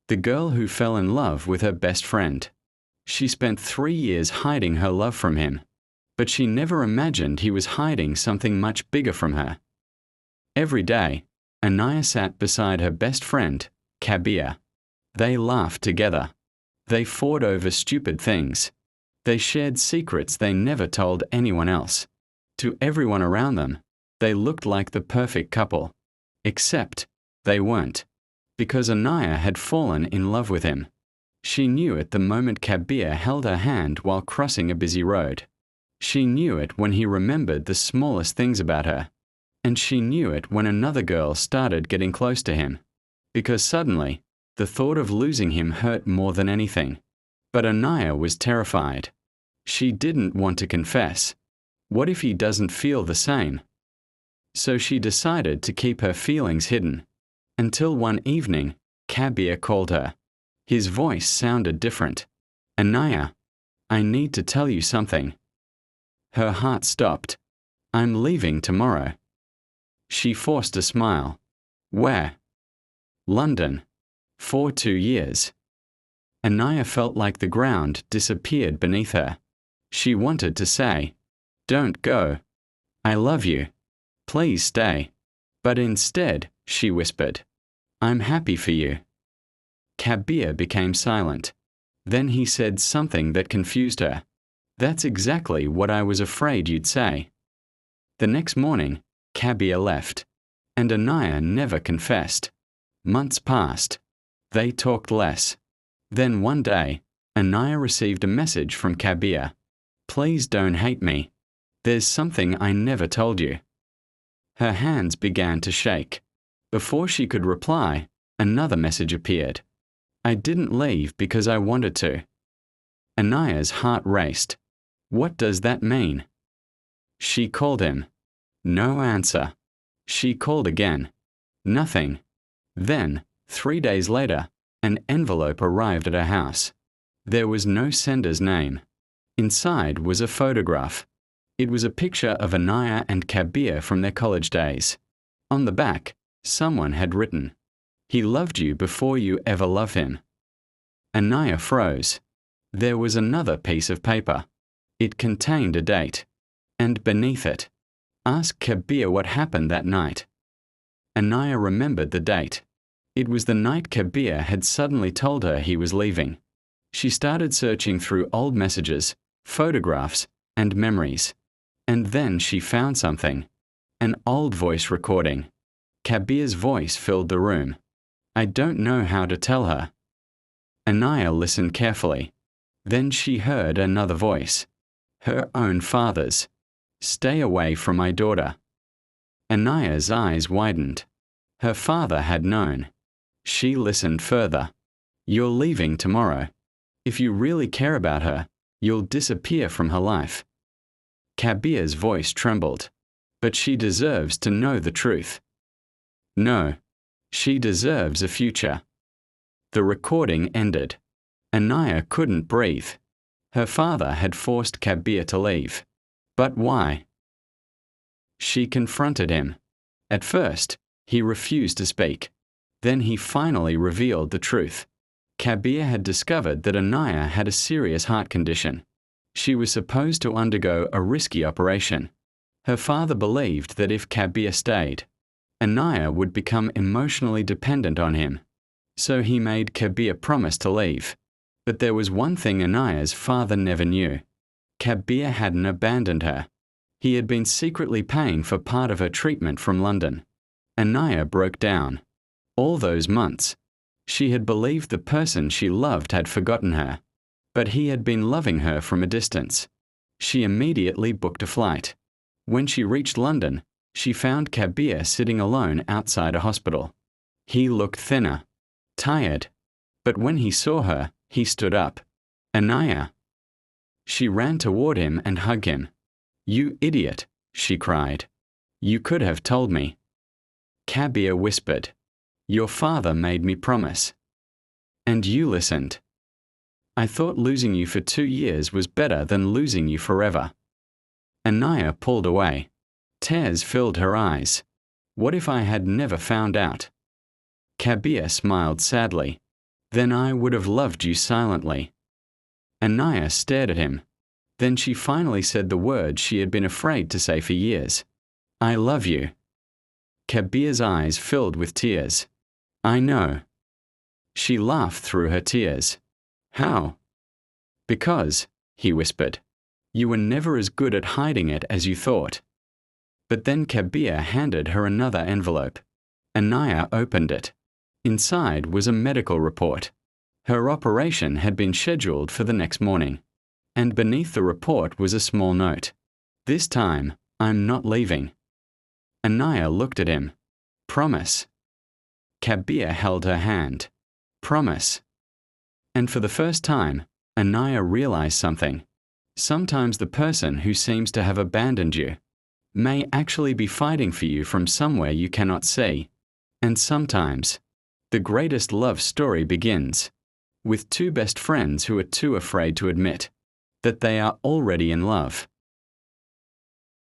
The girl who fell in love with her best friend. She spent 3 years hiding her love from him, but she never imagined he was hiding something much bigger from her. Every day, Anaya sat beside her best friend, Kabir. They laughed together. They fought over stupid things. They shared secrets they never told anyone else. To everyone around them, they looked like the perfect couple. Except they weren't, because Anaya had fallen in love with him. She knew it the moment Kabir held her hand while crossing a busy road. She knew it when he remembered the smallest things about her. And she knew it when another girl started getting close to him. Because suddenly, the thought of losing him hurt more than anything. But Anaya was terrified. She didn't want to confess. What if he doesn't feel the same? So she decided to keep her feelings hidden. Until one evening, Kabir called her. His voice sounded different. Anaya, I need to tell you something. Her heart stopped. I'm leaving tomorrow. She forced a smile. Where? London. For 2 years. Anaya felt like the ground disappeared beneath her. She wanted to say, Don't go. I love you. Please stay. But instead, she whispered, I'm happy for you. Kabir became silent. Then he said something that confused her. That's exactly what I was afraid you'd say. The next morning, Kabir left, and Anaya never confessed. Months passed. They talked less. Then one day, Anaya received a message from Kabir. Please don't hate me. There's something I never told you. Her hands began to shake. Before she could reply, another message appeared. I didn't leave because I wanted to. Anaya's heart raced. What does that mean? She called him. No answer. She called again. Nothing. Then, 3 days later, an envelope arrived at her house. There was no sender's name. Inside was a photograph. It was a picture of Anaya and Kabir from their college days. On the back, someone had written, He loved you before you ever loved him. Anaya froze. There was another piece of paper. It contained a date. And beneath it, Ask Kabir what happened that night. Anaya remembered the date. It was the night Kabir had suddenly told her he was leaving. She started searching through old messages, photographs, and memories. And then she found something. An old voice recording. Kabir's voice filled the room. I don't know how to tell her. Anaya listened carefully. Then she heard another voice. Her own father's. Stay away from my daughter. Anaya's eyes widened. Her father had known. She listened further. You're leaving tomorrow. If you really care about her, you'll disappear from her life. Kabir's voice trembled. But she deserves to know the truth. No. She deserves a future. The recording ended. Anaya couldn't breathe. Her father had forced Kabir to leave. But why? She confronted him. At first, he refused to speak. Then he finally revealed the truth. Kabir had discovered that Anaya had a serious heart condition. She was supposed to undergo a risky operation. Her father believed that if Kabir stayed, Anaya would become emotionally dependent on him. So he made Kabir promise to leave. But there was one thing Anaya's father never knew. Kabir hadn't abandoned her. He had been secretly paying for part of her treatment from London. Anaya broke down. All those months, she had believed the person she loved had forgotten her. But he had been loving her from a distance. She immediately booked a flight. When she reached London, she found Kabir sitting alone outside a hospital. He looked thinner, tired. But when he saw her, he stood up. Anaya. She ran toward him and hugged him. You idiot, she cried. You could have told me. Kabir whispered. Your father made me promise. And you listened. I thought losing you for 2 years was better than losing you forever. Anaya pulled away. Tears filled her eyes. What if I had never found out? Kabir smiled sadly. then I would have loved you silently. Anaya stared at him. Then she finally said the words she had been afraid to say for years. I love you. Kabir's eyes filled with tears. I know. She laughed through her tears. How? Because, he whispered, you were never as good at hiding it as you thought. But then Kabir handed her another envelope. Anaya opened it. Inside was a medical report. Her operation had been scheduled for the next morning. And beneath the report was a small note. This time, I'm not leaving. Anaya looked at him. Promise. Kabir held her hand. Promise. And for the first time, Anaya realized something. Sometimes the person who seems to have abandoned you may actually be fighting for you from somewhere you cannot see. And sometimes, the greatest love story begins with two best friends who are too afraid to admit that they are already in love.